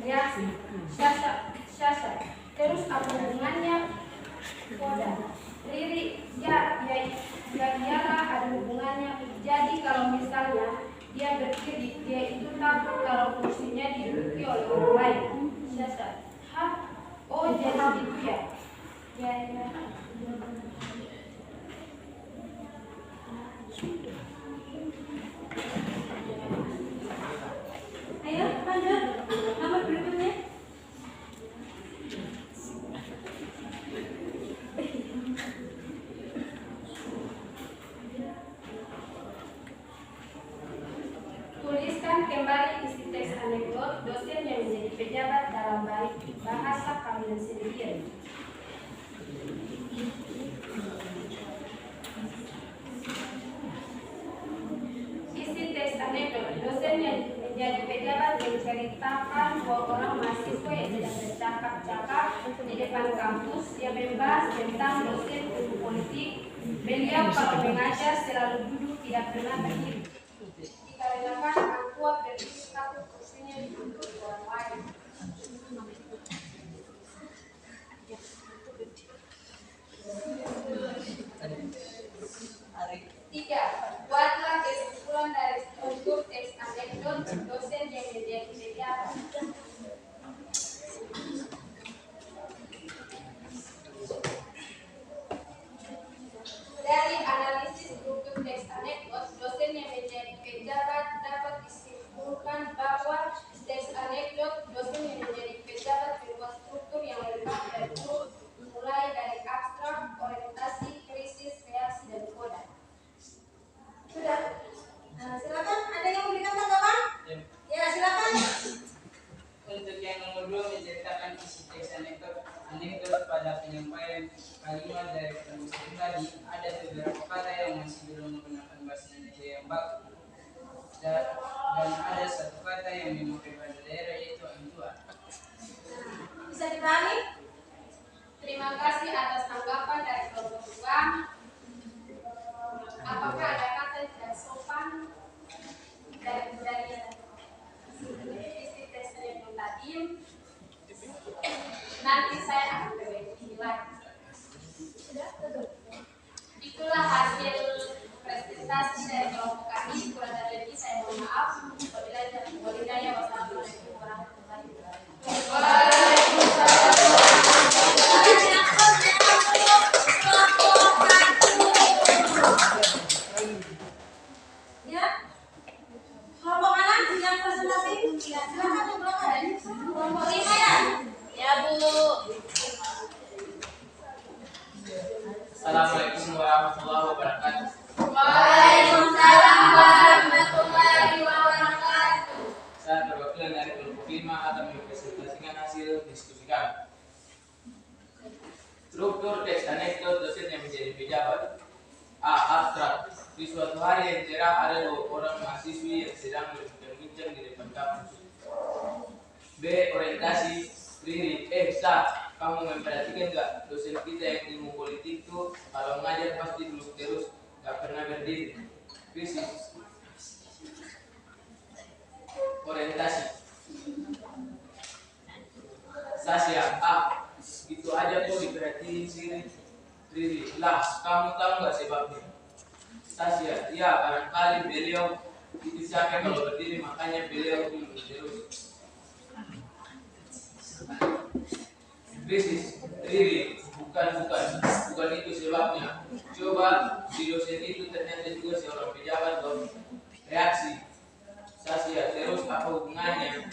[SPEAKER 8] Reaksi. Sasa. Terus apa hubungannya? Koda. Riri, ya iyalah ada hubungannya. Jadi kalau misalnya dia berdiri, dia itu takut kalau kursinya diduduki oleh orang lain. Sasa. Hah? Oh, jadi gitu ya? Ya.
[SPEAKER 1] Ayo, lanjut. Nomor berikutnya.
[SPEAKER 8] Tuliskan kembali isi teks anekdot dosen yang menjadi pejabat dalam bahasa kalian sendiri. Isi teks anekdot dosen yang menjadi pejabat menceritakan dua orang mahasiswa yang sedang bercakap-cakap di depan kampus yang membahas tentang dosen ilmu politik. Beliau kalau mengajar selalu duduk, tidak pernah berdiri. Dikarenakan orang tua berdiri takut kursinya diduduki orang lain. Tiga, buatlah kesimpulan
[SPEAKER 5] dan ada satu kata yang memakai bahasa daerah yaitu antua.
[SPEAKER 1] Bisa dipahami?
[SPEAKER 8] Terima kasih atas tanggapan dari kelompok 2. Apakah ada kata yang tidak sopan dari budaya isi tes yang tadi? Nanti saya akan perbaiki lagi. Itulah hasil presentasi dari kelompok kami. Kurang lebih saya mohon maaf. Wabillahi wassalamualaikum warahmatullahi
[SPEAKER 1] Ya. Kelompok mana yang presentasi? Ya, silakan yang belakang. Kelompok 5 ya? Ya, Bu.
[SPEAKER 2] Assalamualaikum warahmatullahi wabarakatuh.
[SPEAKER 8] Waalaikumsalam warahmatullahi wabarakatuh.
[SPEAKER 2] Saya perwakilan dari kelompok 5 akan mempresentasikan hasil diskusi kami. Struktur teks anekdot dosen yang menjadi pejabat. A. Abstrak. Di suatu hari yang cerah ada 2 orang mahasiswi yang sedang berbincang-bincang di depan kampus. B. Orientasi. Riri, Sa, kamu memperhatikan gak dosen kita yang ilmu politik tuh kalau ngajar pasti duduk terus, gak pernah berdiri. Krisis. Orientasi. Sasya, A, itu aja kok diperhatiin sih. Riri, lah, kamu tahu gak sebabnya? Sasya, ya barangkali beliau itu siapa kalau berdiri makanya beliau duduk terus. Krisis, Riri, bukan itu sebabnya. Coba si dosen itu ternyata juga seorang pejabat loh. Reaksi, Sasya, terus apa hubungannya?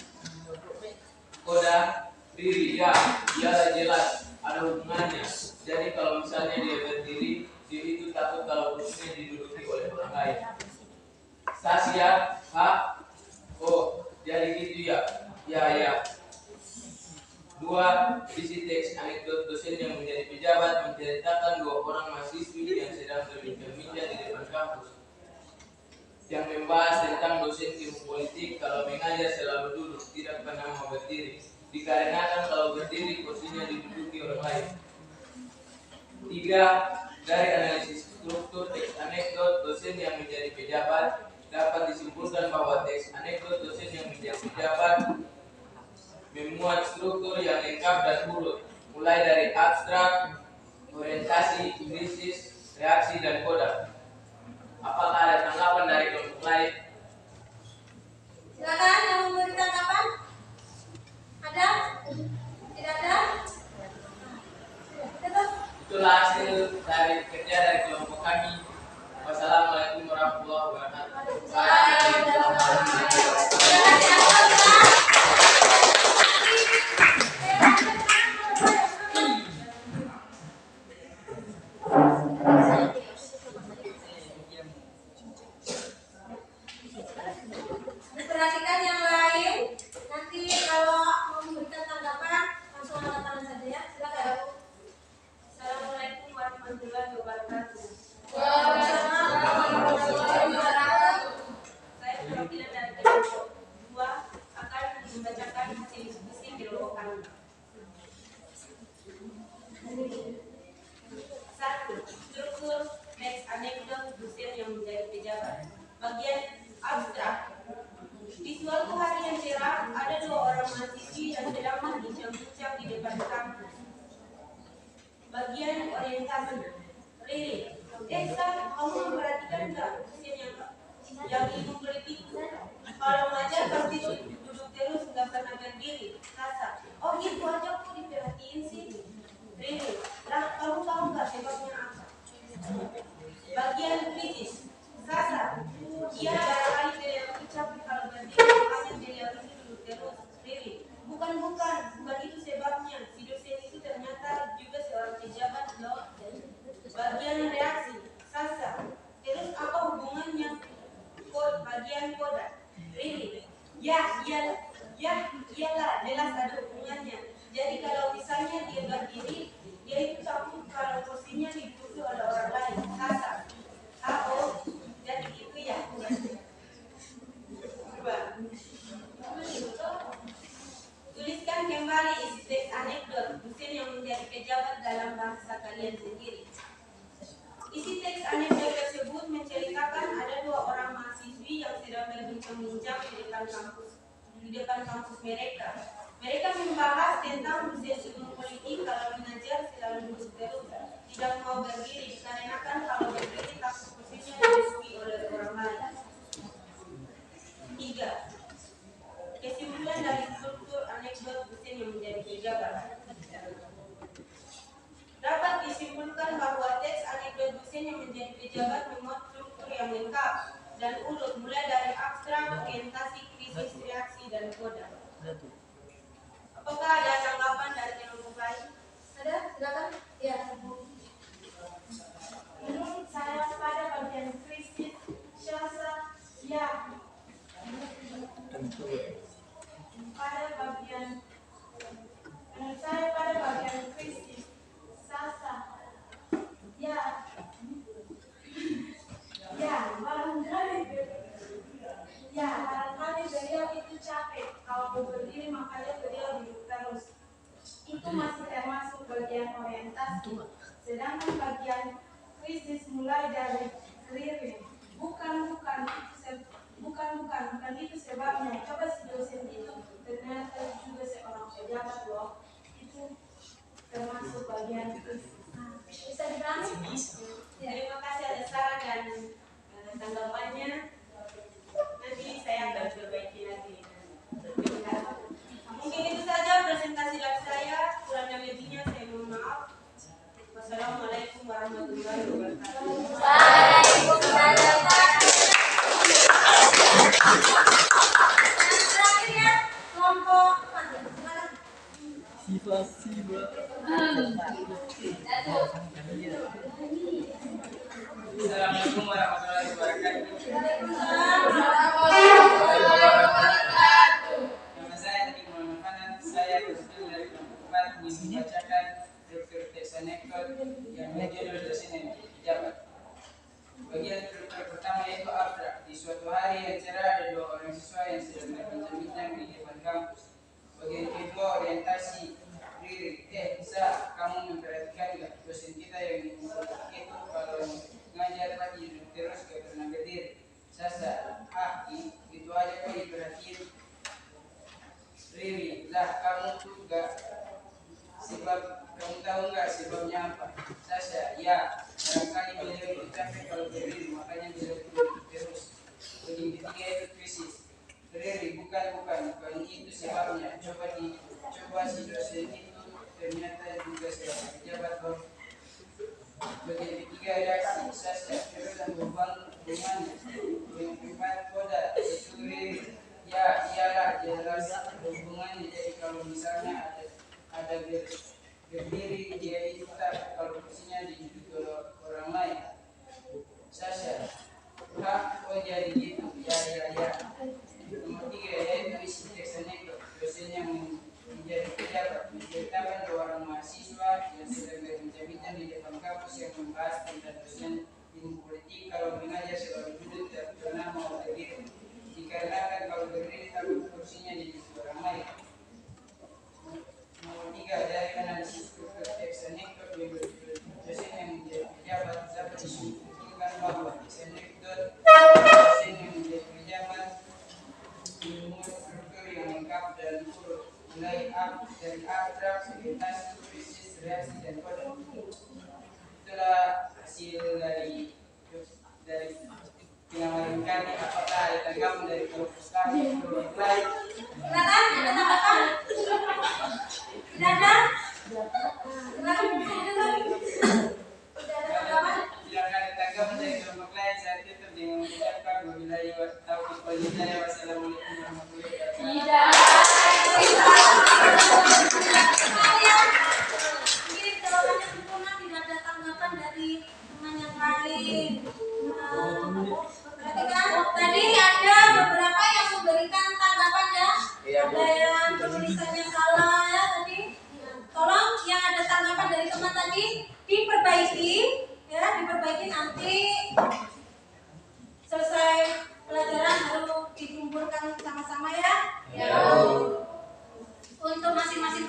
[SPEAKER 2] Koda, Riri, ya, iyalah jelas ada hubungannya. Jadi kalau misalnya dia berdiri, dia itu takut kalau kursinya diduduki oleh orang lain. Sasya, oh, jadi gitu ya? Ya. 2. Isi teks anekdot dosen yang menjadi pejabat menceritakan 2 orang mahasiswi yang sedang berbincang-bincang di depan kampus. Yang membahas tentang dosen ilmu politik kalau mengajar selalu duduk, tidak pernah mau berdiri. Dikarenakan kalau berdiri kursinya diduduki orang lain. 3. Dari analisis struktur teks anekdot dosen yang menjadi pejabat dapat disimpulkan bahwa teks anekdot dosen yang menjadi pejabat memuat struktur yang lengkap dan urut, mulai dari abstrak, orientasi, krisis, reaksi, dan koda. Apakah ada tanggapan dari kelompok lain?
[SPEAKER 1] Silakan yang memberi tanggapan. Ada? Tidak ada?
[SPEAKER 2] Itulah hasil dari kerja dari kelompok kami. Wassalamualaikum warahmatullahi wabarakatuh.
[SPEAKER 1] Perhatikan yang lain. Nanti kalau mau memberikan tanggapan langsung angkat tangan saja ya. Silakan.
[SPEAKER 6] Assalamualaikum warahmatullahi wabarakatuh. Saya perwakilan dari kelompok 2 akan membacakan hasil diskusi kelompok kami. 1. Struktur teks anekdot dosen yang menjadi pejabat. Bagian abstrak. Di suatu hari yang cerah, ada 2 orang mahasiswi yang sedang berbincang-bincang di depan kampus. Bagian orientasi. Riri, Sa, kamu memperhatikan nggak dosen yang ilmu politik? Kalau ngajar pasti duduk terus, nggak pernah berdiri. Sasa, oh gitu aja kok diperhatiin sih. Riri, lah kamu tahu nggak sebabnya apa? Bagian kritis. Sasa, iya barangkali beliau itu capek kalau berdiri, makanya beliau itu duduk terus. Riri, bukan itu sebabnya. Si dosen itu ternyata juga seorang pejabat loh. Bagian reaksi. Sasa, terus apa hubungannya? Bagian koda. Riri, iyalah jelas ada hubungannya. Jadi kalau misalnya dia berdiri, dia itu takut kalau kursinya diduduki oleh orang lain. Sasa, jadi itu ya. kampus mereka. Mereka membahas tentang sesi politik kalau mengajar selalu duduk terus, tidak mau berdiri dikarenakan kalau berdiri takut posisinya diduduki oleh orang lain. 3. Kesimpulan dari struktur anekdot dosen yang menjadi pejabat. Dapat disimpulkan bahwa teks anekdot dosen yang menjadi pejabat memuat struktur yang lengkap dan urut mulai dari abstrak, orientasi, krisis, reaksi, dan koda. Apakah ada tanggapan dari kelompok lain?
[SPEAKER 1] Ada? Silakan. Ya.
[SPEAKER 9] Menurut saya pada bagian krisis, syasa, ya. Menurut saya pada bagian krisis, sasa, ya. Barangkali beliau itu capek kalau berdiri makanya beliau duduk terus. Itu masih termasuk bagian orientasi. Sedangkan bagian krisis mulai dari clearing. Bukan itu sebabnya. Coba si dosen itu ternyata juga seorang pejabat loh. Itu termasuk bagian krisis.
[SPEAKER 1] Bisa dibantu?
[SPEAKER 6] Terima kasih atas saran dan tanggapannya. Nanti saya akan perbaiki lagi. Mungkin itu saja presentasi dari saya. Kurang dan lebihnya saya mohon maaf. Wassalamualaikum warahmatullahi wabarakatuh.
[SPEAKER 1] Terakhirnya kelompok
[SPEAKER 5] Assalamualaikum warahmatullahi wabarakatuh. Nama saya Tadi Muhammad Hanan. Saya berasal dari kelompok 4 ingin membacakan struktur teks anekdot yang berjudul dosen yang pejabat. Bagian struktur pertama yaitu abstrak. Di suatu hari yang cerah ada 2 orang siswa yang sedang berbincang-bincang di depan kampus. Bagian kedua orientasi. Riri, bisa kamu memperhatikan nggak dosen kita yang itu kalau ngajar lagi terus gak pernah berdiri. Sasa, itu aja kok diperhatiin. Riri, lah kamu tuh gak sebab kamu tahu nggak sebabnya apa? Sasa, ya barangkali beliau itu capek kalau berdiri makanya beliau duduk terus. Bagian ketiga itu krisis. Riri, bukan itu sebabnya. Coba si dosen itu ternyata juga seorang pejabat loh. Bagian ketiga reaksi. Sasa, terus dan hubungannya. Yang keempat koda. Itu Riri. Ya iyalah jelas hubungannya. Jadi kalau misalnya ada berdiri dia itu tak kalau kursinya diduduki orang lain. Sasa, jadi gitu. Ya. Nomor 3 yaitu isi teks anekdot. Dosen yang menjadi pejabat menceritakan 2 orang mahasiswa yang sedang berbincang-bincang di depan kampus yang membahas tentang dosen ilmu politik kalau mengajar selalu duduk tak pernah mau berdiri. Dikarenakan kalau berdiri takut kursinya diduduki orang lain. Nomor 3 dari analisis struktur teks anekdot yang berjudul dosen yang menjadi pejabat dapat disimpulkan bahwa teks anekdot dosen yang menjadi pejabat memuat struktur yang lengkap dan urut mulai dari abstrak, orientasi, krisis, reaksi, dan koda. Itulah hasil dari pengamatan kami. Apakah ada tanggapan dari kelompok kami kelompok lain?
[SPEAKER 1] Silakan, ada tanggapan? Tidak ada? Silakan. Tidak ada tanggapan?
[SPEAKER 5] Tidak ada tanggapan dari kelompok lain. Saya tutup dengan mengucapkan wabillahi taufiq wal hidayah. Wassalamualaikum warahmatullahi wabarakatuh.
[SPEAKER 1] Mungkin jawabannya sempurna, tidak ada tanggapan dari teman yang lain. Berarti kan tadi ada beberapa yang memberikan tanggapan ya. Ada yang penulisannya salah ya tadi. Tolong yang ada tanggapan dari teman tadi diperbaiki ya, diperbaiki nanti selesai pelajaran baru dikumpulkan sama-sama ya. Untuk masing-masing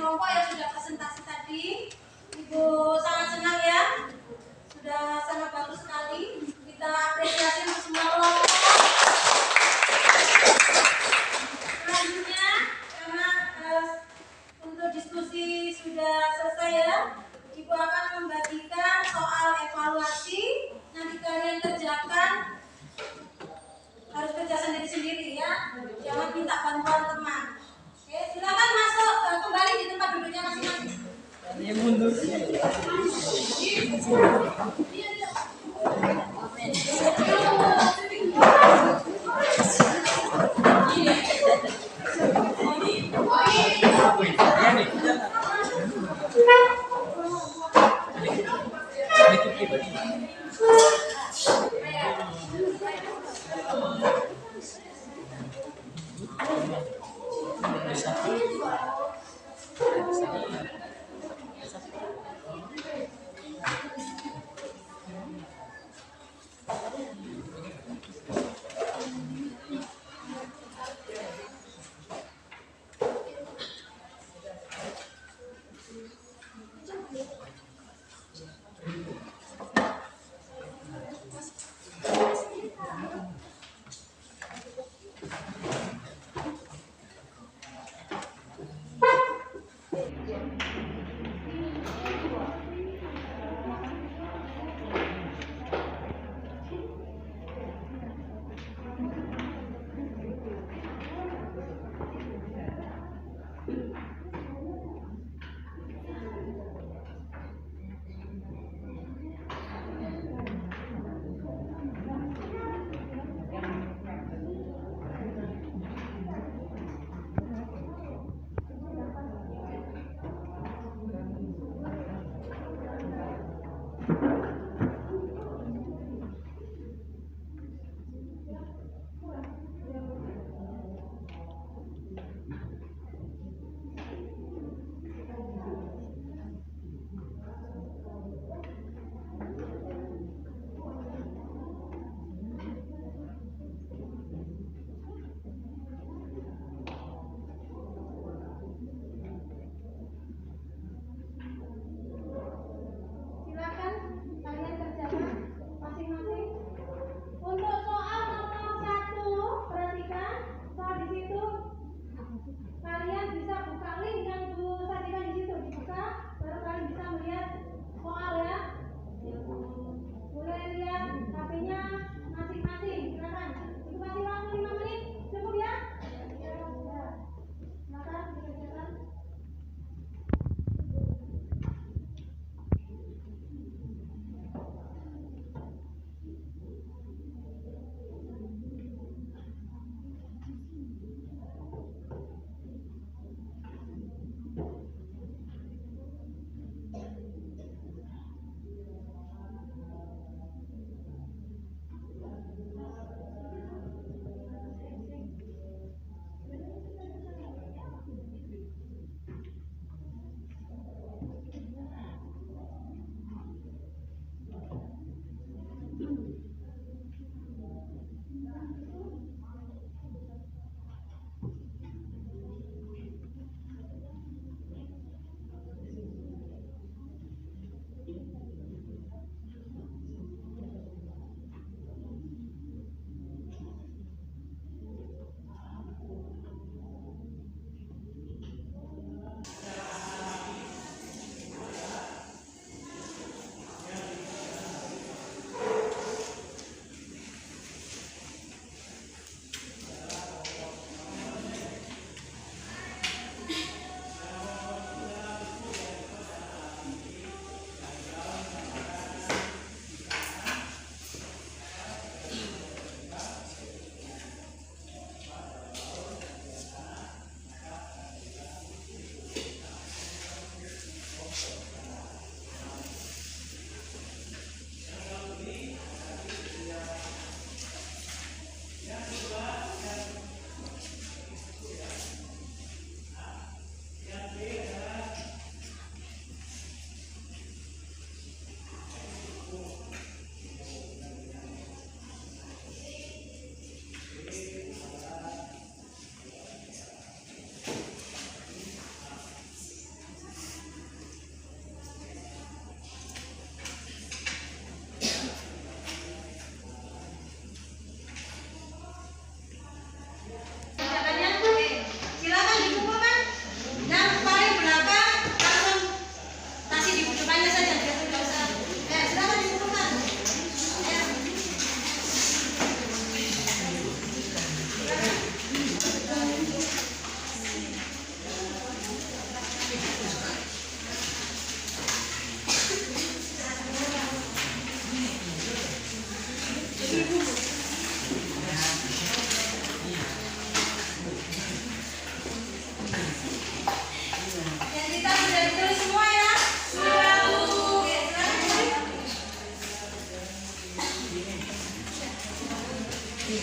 [SPEAKER 1] Oke,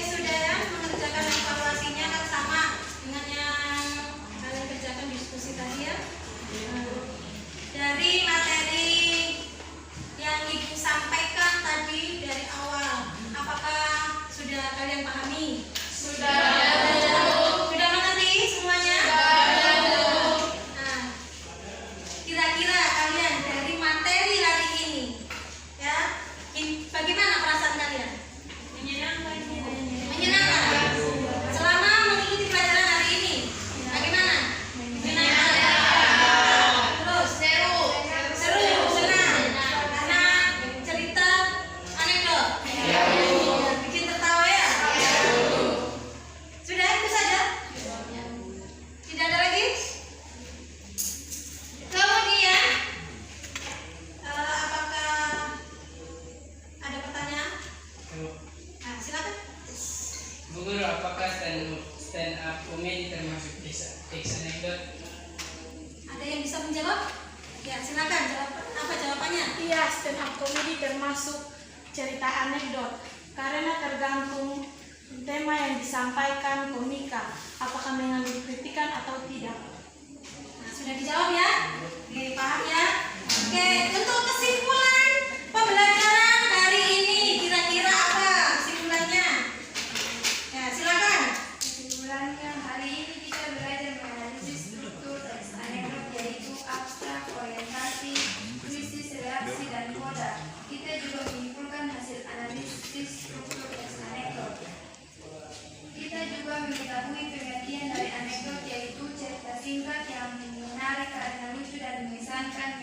[SPEAKER 1] sudah ya, mengerjakan evaluasinya kan sama dengan yang kalian kerjakan diskusi tadi ya. Dari materi yang Ibu sampaikan tadi dari awal, apakah sudah kalian pahami? Sudah mengerti semuanya? Nah, kira-kira kalian dari materi hari ini, ya, bagaimana perasaan kalian? Menyenangkan. Selama mengikuti pelajaran hari ini, bagaimana? Menyenangkan. Terus seru, senang. Karena cerita anekdot. Bikin tertawa ya. Sudah itu saja. Tidak ada lagi. Kemudian, apakah ada pertanyaan? Nah, silakan.
[SPEAKER 5] Bu Guru, apakah stand up comedy termasuk teks anekdot?
[SPEAKER 1] Ada yang bisa menjawab? Ya, silakan. Apa jawabannya?
[SPEAKER 9] Iya, stand up comedy termasuk cerita anekdot karena tergantung tema yang disampaikan komika, apakah mengambil kritikan atau tidak.
[SPEAKER 1] Nah, sudah dijawab ya? Oke, paham ya? Oke, untuk kesimpulan pembelajaran hari ini kira-kira apa kesimpulannya? Ya, silakan.
[SPEAKER 8] Kesimpulannya, hari ini kita belajar menganalisis struktur teks anekdot, yaitu abstrak, orientasi, krisis, reaksi, dan moda. Kita juga menyimpulkan hasil analisis struktur teks anekdot. Kita juga mengetahui pengertian dari anekdot, yaitu cerita singkat yang menarik karena lucu dan mengesankan